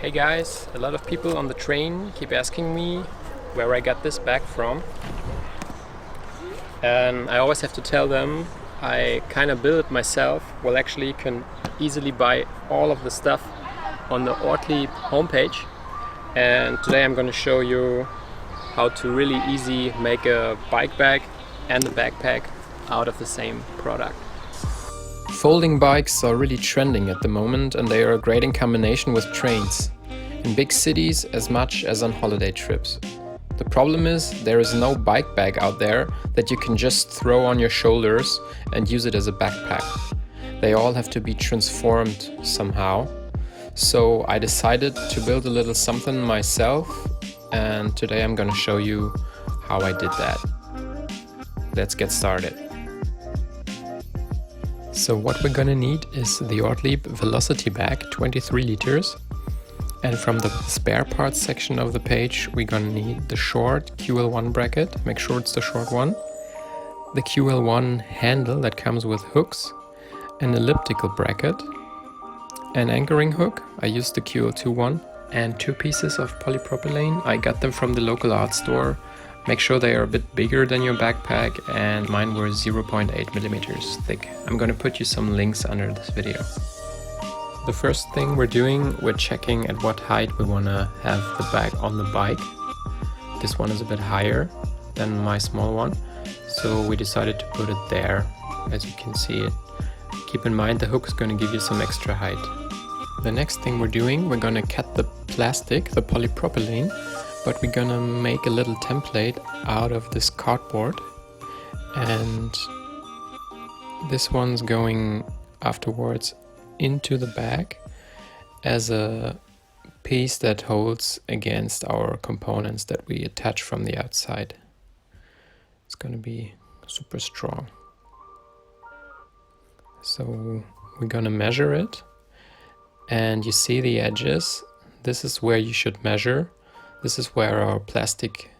Hey guys, a lot of people on the train keep asking me where I got this bag from, and I always have to tell them I kind of built it myself. Well, actually you can easily buy all of the stuff on the Ortlieb homepage, and today I'm going to show you how to really easy make a bike bag and a backpack out of the same product. Folding bikes are really trending at the moment, and they are a great in combination with trains, in big cities as much as on holiday trips. The problem is there is no bike bag out there that you can just throw on your shoulders and use it as a backpack. They all have to be transformed somehow. So I decided to build a little something myself, and today I'm gonna show you how I did that. Let's get started. So what we're gonna need is the Ortlieb Velocity bag, 23 liters. And from the spare parts section of the page, we're gonna need the short QL1 bracket, make sure it's the short one, the QL1 handle that comes with hooks, an elliptical bracket, an anchoring hook, I used the QL2 one, and 2 pieces of polypropylene. I got them from the local art store. Make sure they are a bit bigger than your backpack, and mine were 0.8 millimeters thick. I'm gonna put you some links under this video. The first thing we're doing, we're checking at what height we wanna have the bag on the bike. This one is a bit higher than my small one, so we decided to put it there, as you can see it. Keep in mind the hook is gonna give you some extra height. The next thing we're doing, we're gonna cut the plastic, the polypropylene, but we're gonna make a little template out of this cardboard, and this one's going afterwards into the bag as a piece that holds against our components that we attach from the outside. It's gonna be super strong. So we're gonna measure it, and you see the edges. This is where you should measure. This is where our plastic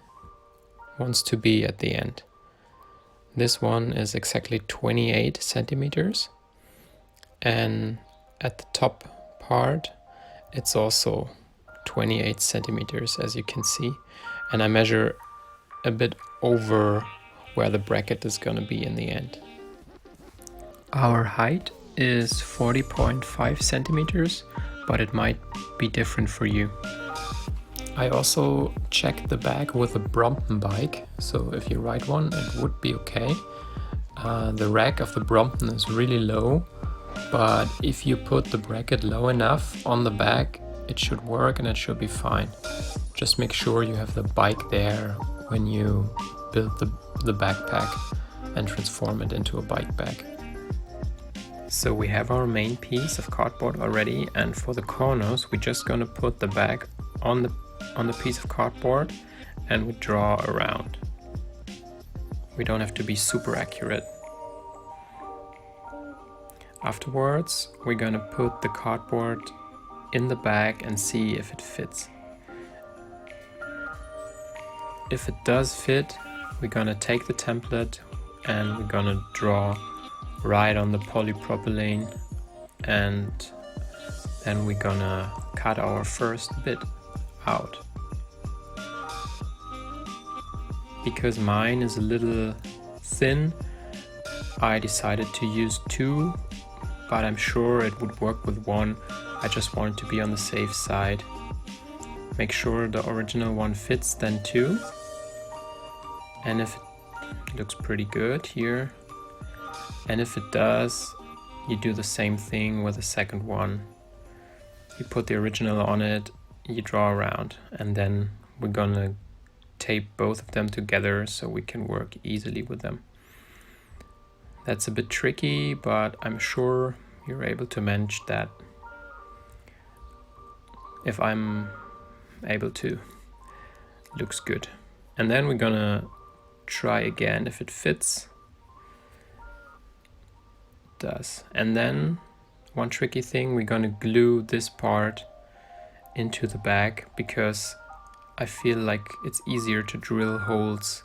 wants to be at the end. This one is exactly 28 centimeters, and at the top part it's also 28 centimeters, as you can see, and I measure a bit over where the bracket is gonna be in the end. Our height is 40.5 centimeters, but it might be different for you. I also checked the bag with a Brompton bike, so if you ride one it would be okay. The rack of the Brompton is really low, but if you put the bracket low enough on the bag, it should work and it should be fine. Just make sure you have the bike there when you build the backpack and transform it into a bike bag. So we have our main piece of cardboard already, and for the corners we're just gonna put the bag on the piece of cardboard and we draw around. We don't have to be super accurate. Afterwards, we're gonna put the cardboard in the bag and see if it fits. If it does fit, we're gonna take the template and we're gonna draw right on the polypropylene, and then we're gonna cut our first bit out. Because mine is a little thin, I decided to use 2, but I'm sure it would work with 1. I just wanted to be on the safe side. Make sure the original one fits, then 2. And if it looks pretty good here, and if it does, you do the same thing with the second one. You put the original on it, you draw around, and then we're gonna tape both of them together so we can work easily with them. That's a bit tricky, but I'm sure you're able to manage that if I'm able to. Looks good. And then we're gonna try again if it fits. It does. And then one tricky thing, we're gonna glue this part into the bag, because I feel like it's easier to drill holes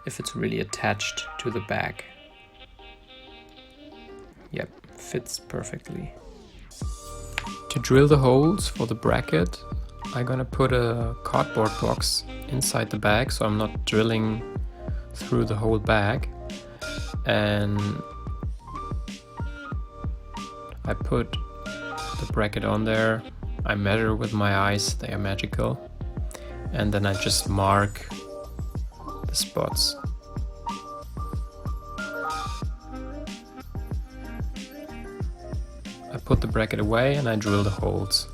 if it's really attached to the bag. Yep, fits perfectly. To drill the holes for the bracket, I'm gonna put a cardboard box inside the bag so I'm not drilling through the whole bag, and I put the bracket on there. I measure with my eyes, they are magical, and then I just mark the spots. I put the bracket away and I drill the holes.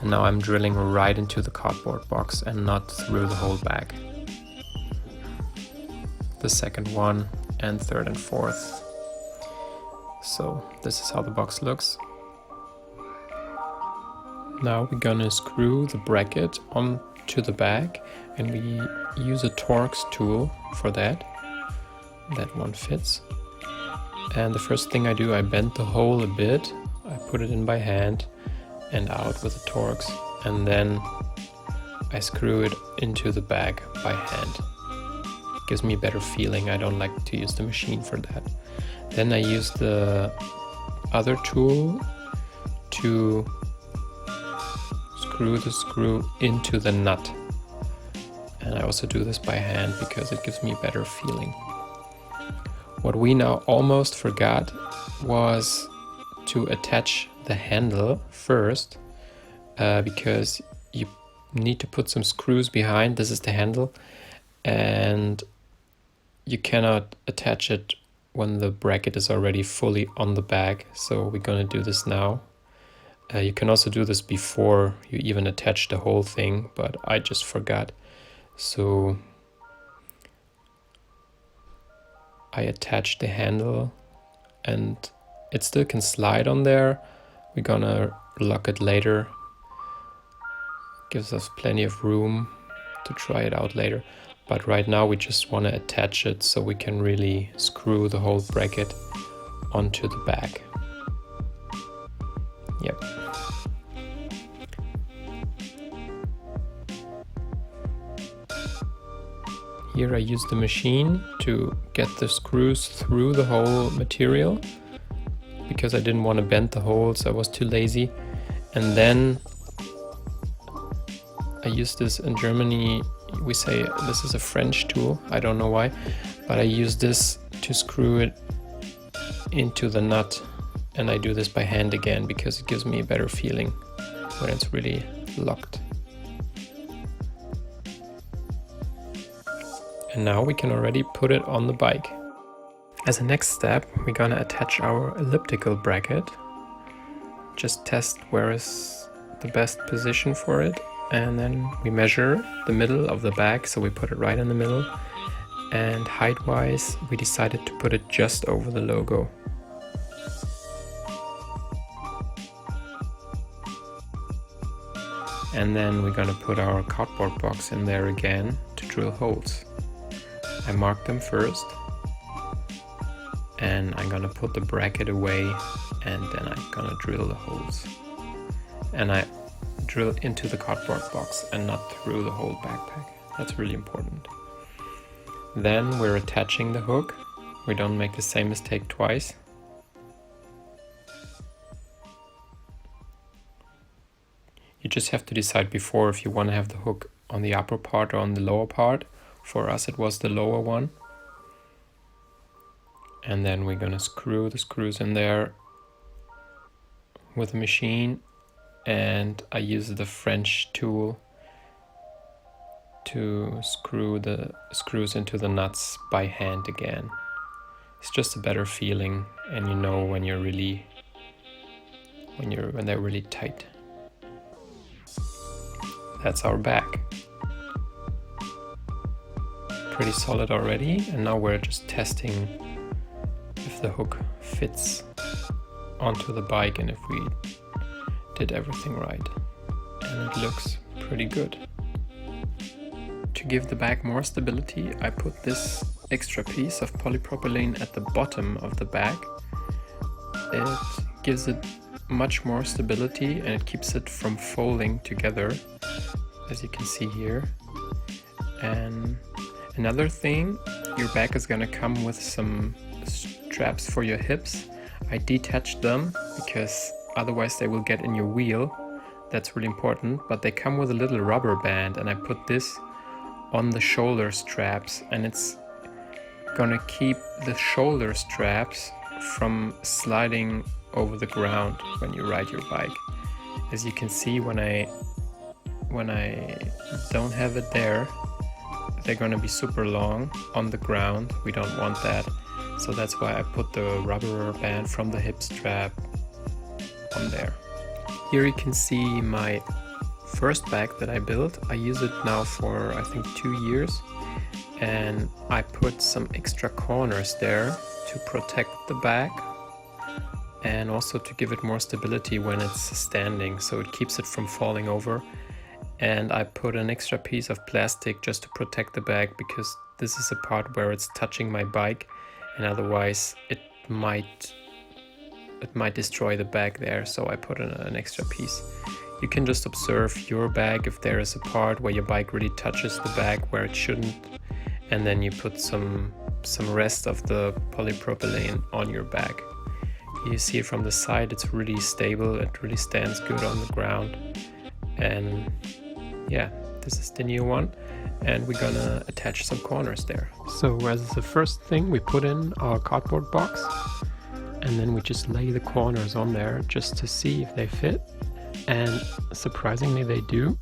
And now I'm drilling right into the cardboard box and not through the whole bag. The second one and third and fourth. So this is how the box looks. Now we're gonna screw the bracket onto the bag, and we use a Torx tool for that. That one fits. And the first thing I do, I bend the hole a bit. I put it in by hand and out with a Torx, and then I screw it into the bag by hand. It gives me a better feeling. I don't like to use the machine for that. Then I use the other tool to screw the screw into the nut. And I also do this by hand because it gives me a better feeling. What we now almost forgot was to attach the handle first, because you need to put some screws behind. This is the handle, and you cannot attach it when the bracket is already fully on the bag. So we're gonna do this now. You can also do this before you even attach the whole thing, but I just forgot. So I attach the handle, and it still can slide on there. We're gonna lock it later. Gives us plenty of room to try it out later. But right now we just want to attach it so we can really screw the whole bracket onto the bag. Yep. Here I use the machine to get the screws through the whole material, because I didn't want to bend the holes, I was too lazy. And then I use this in Germany, we say this is a French tool, I don't know why, but I use this to screw it into the nut, and I do this by hand again because it gives me a better feeling when it's really locked. And now we can already put it on the bike. As a next step, we're gonna attach our elliptical bracket. Just test where is the best position for it. And then we measure the middle of the bag, so we put it right in the middle. And height-wise, we decided to put it just over the logo. And then we're gonna put our cardboard box in there again to drill holes. I mark them first, and I'm gonna put the bracket away, and then I'm gonna drill the holes. And I drill into the cardboard box and not through the whole backpack. That's really important. Then we're attaching the hook. We don't make the same mistake twice. You just have to decide before if you want to have the hook on the upper part or on the lower part. For us it was the lower one. And then we're gonna screw the screws in there with the machine, and I use the French tool to screw the screws into the nuts by hand again. It's just a better feeling, and you know when you're really when they're really tight. That's our bag. Pretty solid already, and now we're just testing if the hook fits onto the bike and if we did everything right. And it looks pretty good. To give the bag more stability, I put this extra piece of polypropylene at the bottom of the bag. It gives it much more stability and it keeps it from folding together, as you can see here. And another thing, your bag is gonna come with some straps for your hips. I detached them because otherwise they will get in your wheel. that's really important, but they come with a little rubber band, and I put this on the shoulder straps, and it's gonna keep the shoulder straps from sliding over the ground when you ride your bike. As you can see, when I don't have it there, they're gonna be super long on the ground. We don't want that, so that's why I put the rubber band from the hip strap on there. Here you can see my first bag that I built. I use it now for I think 2 years, and I put some extra corners there to protect the bag and also to give it more stability when it's standing, so it keeps it from falling over. And I put an extra piece of plastic just to protect the bag, because this is a part where it's touching my bike, and otherwise it might destroy the bag there, so I put an extra piece. You can just observe your bag if there is a part where your bike really touches the bag where it shouldn't, and then you put some rest of the polypropylene on your bag. You see it from the side, it's really stable, it really stands good on the ground. And yeah, this is the new one, and we're gonna attach some corners there. So as the first thing, we put in our cardboard box, and then we just lay the corners on there just to see if they fit, and surprisingly they do.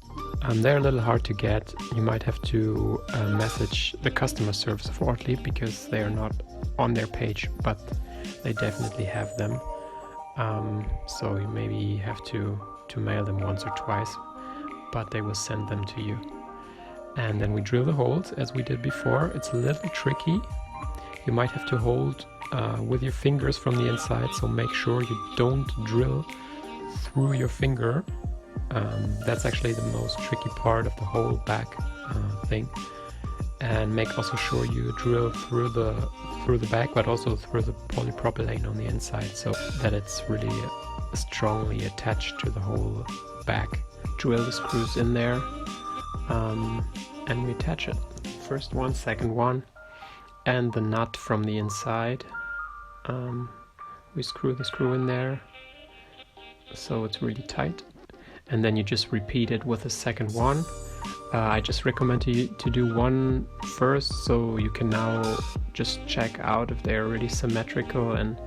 They're a little hard to get. You might have to message the customer service of Ortlieb, because they are not on their page, but they definitely have them. So you maybe have to mail them once or twice, but they will send them to you. And then we drill the holes as we did before. It's a little tricky. You might have to hold with your fingers from the inside, so make sure you don't drill through your finger. That's actually the most tricky part of the whole back thing. And make also sure you drill through the back, but also through the polypropylene on the inside, so that it's really strongly attached to the whole back. Drill the screws in there, and we attach it. First one, second one, and the nut from the inside. We screw the screw in there, so it's really tight. And then you just repeat it with the second one. I just recommend you to do one first, so you can now just check out if they're really symmetrical, and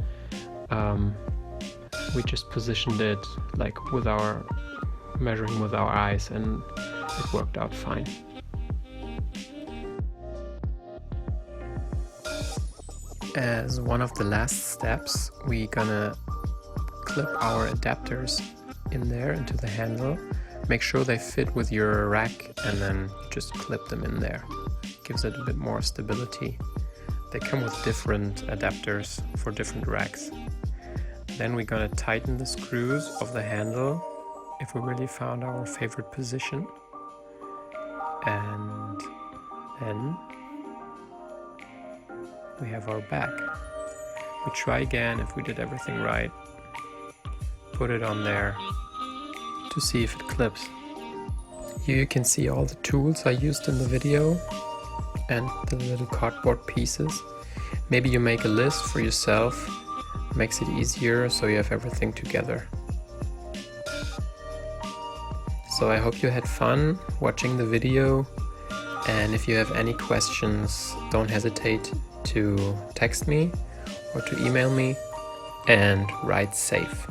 we just positioned it like measuring with our eyes, and it worked out fine. As one of the last steps, we're gonna clip our adapters in there into the handle. Make sure they fit with your rack, and then just clip them in there. Gives it a bit more stability. They come with different adapters for different racks. Then we're gonna tighten the screws of the handle if we really found our favorite position. And then we have our back. We try again if we did everything right. Put it on there to see if it clips. Here you can see all the tools I used in the video and the little cardboard pieces. Maybe you make a list for yourself, makes it easier so you have everything together. So I hope you had fun watching the video, and if you have any questions, don't hesitate to text me or to email me, and ride safe.